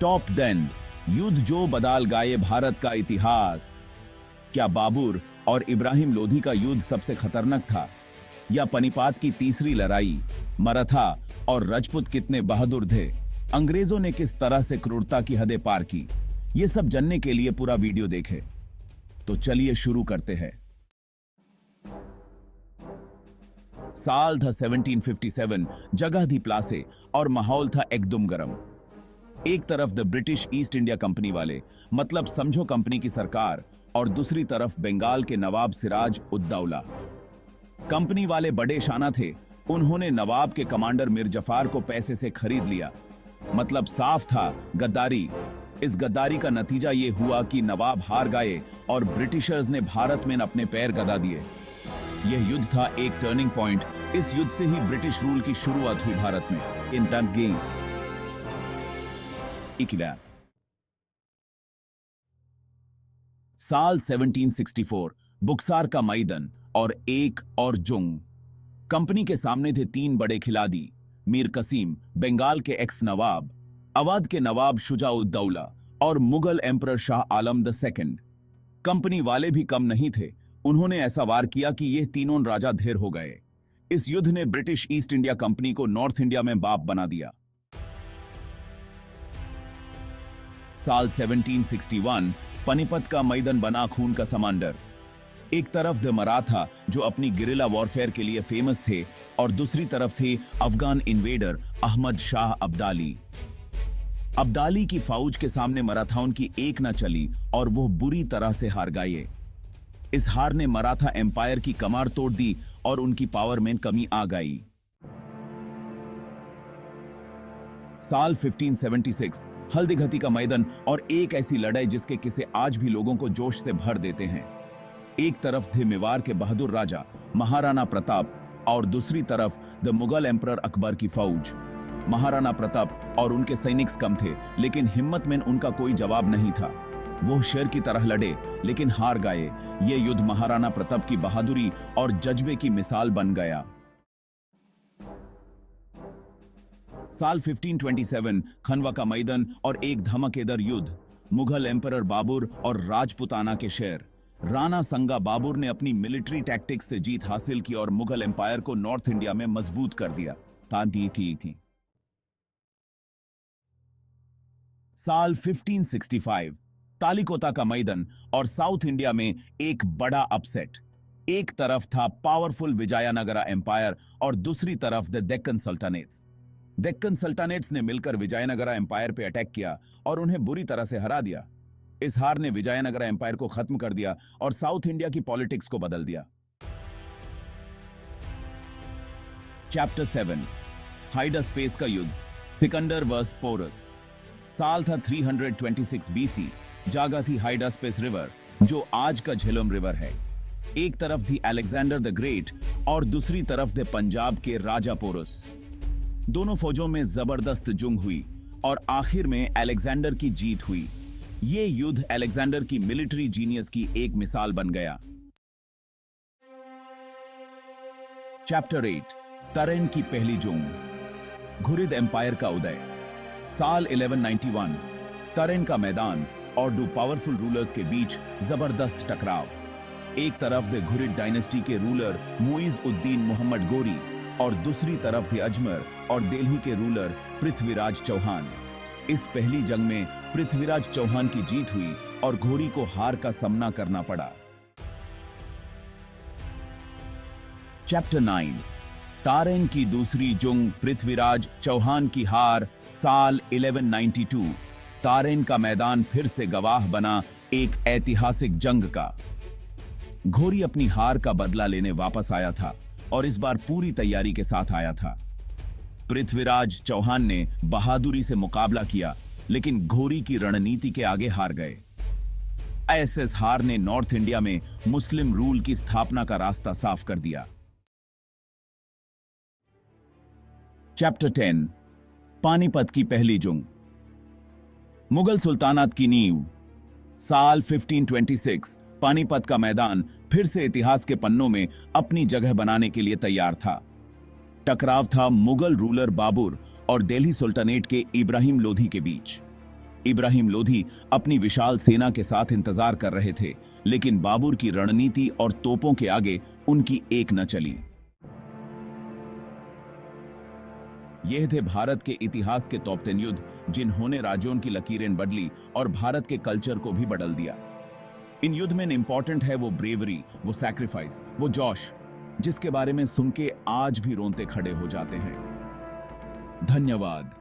Top 10 युद्ध जो बदल गए भारत का इतिहास। क्या बाबर और इब्राहिम लोधी का युद्ध सबसे खतरनाक था, या पानीपत की तीसरी लड़ाई? मराठा और राजपूत कितने बहादुर थे? अंग्रेजों ने किस तरह से क्रूरता की हदें पार की? ये सब जानने के लिए पूरा वीडियो देखें। तो चलिए शुरू करते हैं। साल था 1757, जगह थी प्लासे और माहौल था एकदम गरम। एक तरफ the British east India company वाले, मतलब समझो कंपनी की सरकार, और दूसरी तरफ बंगाल के नवाब सिराज उद दौला। कंपनी वाले बड़े शाना थे, उन्होंने नवाब के कमांडर मीर जफर को पैसे से खरीद लिया, मतलब साफ था गद्दारी। इस गद्दारी का नतीजा ये हुआ कि नवाब हार गए और ब्रिटिशर्स ने भारत में अपने पैर गदा दिए। यह युद्ध था एक टर्निंग पॉइंट। इस युद्ध से ही ब्रिटिश रूल की शुरुआत हुई भारत में। इन द गेम साल 1764, बुक्सार का मैदान और एक और जुंग। कंपनी के सामने थे तीन बड़े खिलाड़ी, मीर कसीम बंगाल के एक्स नवाब, अवध के नवाब शुजा-उद-दौला और Mughal emperor Shah Alam the second. Company वाले भी कम नहीं थे, उन्होंने ऐसा वार किया कि ये तीनों राजा ढेर हो गए। इस युद्ध ने ब्रिटिश ईस्ट इंडिया कंपनी को नॉर्थ इंडिया में बाप बना दिया। साल 1761, पानीपत का मैदान बना खून का समंदर। एक तरफ थे मराठा जो अपनी गिरिला वॉरफेयर के लिए फेमस थे, और दूसरी तरफ थे अफगान इन्वेडर अहमद शाह अब्दाली। अब्दाली की फौज के सामने मराठाओं की एक न चली और वो बुरी तरह से हार गए। इस हार ने मराठा एम्पायर की कमर तोड़ दी और उनकी पावर में कमी आ गई। साल 1576, हल्दीघाटी का मैदान और एक ऐसी लड़ाई जिसके किस्से आज भी लोगों को जोश से भर देते हैं। एक तरफ थे मेवाड़ के बहादुर राजा महाराणा प्रताप और दूसरी तरफ द मुगल एम्परर अकबर की फौज। महाराणा प्रताप और उनके सैनिक कम थे, लेकिन हिम्मत में उनका कोई जवाब नहीं था। वो शेर की तरह लड़े लेकिन हार गए। ये युद्ध महाराणा प्रताप की बहादुरी और जज्बे की मिसाल बन गया। साल 1527, खनवा का मैदान और एक धमाकेदार युद्ध। मुगल एम्परर बाबर और राजपुताना के शेर राणा संगा बाबर ने अपनी मिलिट्री टैक्टिक्स से जीत हासिल की और मुगल एम्पायर को नॉर्थ इंडिया में मजबूत कर दिया। साल 1565, तालिकोटा का मैदान और साउथ इंडिया में एक बड़ा अपसेट। एक तरफ था पावरफुल विजयनगरा एम्पायर और दूसरी तरफ द डेक्कन सल्तनतेस। डेक्कन सल्तनतेस ने मिलकर विजयनगरा एम्पायर पे अटैक किया और उन्हें बुरी तरह से हरा दिया। इस हार ने विजयनगरा एम्पायर को खत्म कर दिया और साउथ इंडिया की पॉलिटिक्स को बदल दिया। चैप्टर 7, हाइडास्पेस का युद्ध, सिकंदर वर्सेस पोरस। साल था 326 बीसी, जागा थी हाइडास्पेस रिवर जो आज का झेलम रिवर है। एक तरफ थी अलेक्जेंडर द ग्रेट और दूसरी तरफ थे पंजाब के राजा पोरस। दोनों फौजों में जबरदस्त जंग हुई और आखिर में अलेक्जेंडर की जीत हुई। ये युद्ध अलेक्जेंडर की मिलिट्री जीनियस की एक मिसाल बन गया। चैप्टर 8, तरेन की पहली जंग, घुरिद एम्पायर का उदय। साल 1191, तरेन का मैदान और दो पावरफुल रूलर्स के बीच जबरदस्त टकराव। एक तरफ थे घुरिद डायनेस्टी के रूलर मुइज उद्दीन मोहम्मद गोरी और दूसरी तरफ थे अजमेर और दिल्ली के रूलर पृथ्वीराज चौहान। इस पहली जंग में पृथ्वीराज चौहान की जीत हुई और घोरी को हार का सामना करना पड़ा। चैप्टर 9, तारेन की दूसरी जंग, पृथ्वीराज चौहान की हार। साल 1192, तारेन का मैदान फिर से गवाह बना एक ऐतिहासिक जंग का। घोरी अपनी हार का बदला लेने वापस आया था और इस बार पूरी तैयारी के साथ आया था। पृथ्वीराज चौहान ने बहादुरी से मुकाबला किया, लेकिन घोरी की रणनीति के आगे हार गए। ऐसे हार ने नॉर्थ इंडिया में मुस्लिम रूल की स्थापना का रास्ता साफ कर दिया। चैप्टर 10, पानीपत की पहली जंग, मुगल सुल्तानात की नींव। साल 1526, पानीपत का मैदान फिर से इतिहास के पन्नों में अपनी जगह बनाने के लिए तैयार था। टकराव था मुगल रूलर बाबर और दिल्ली सुल्तानेट के इब्राहिम लोधी के बीच। इब्राहिम लोधी अपनी विशाल सेना के साथ इंतजार कर रहे थे, लेकिन बाबर की रणनीति और तोपों के आगे उनकी एक न चली। यह थे भारत के इतिहास के टॉप 10 युद्ध, जिन्होंने राज्यों की लकीरें बदली और भारत के कल्चर को भी बदल दिया। इन युद्ध में इंपॉर्टेंट है वो ब्रेवरी, वो सैक्रिफाइस, वो जोश, जिसके बारे में सुन के आज भी रोंते खड़े हो जाते हैं। धन्यवाद।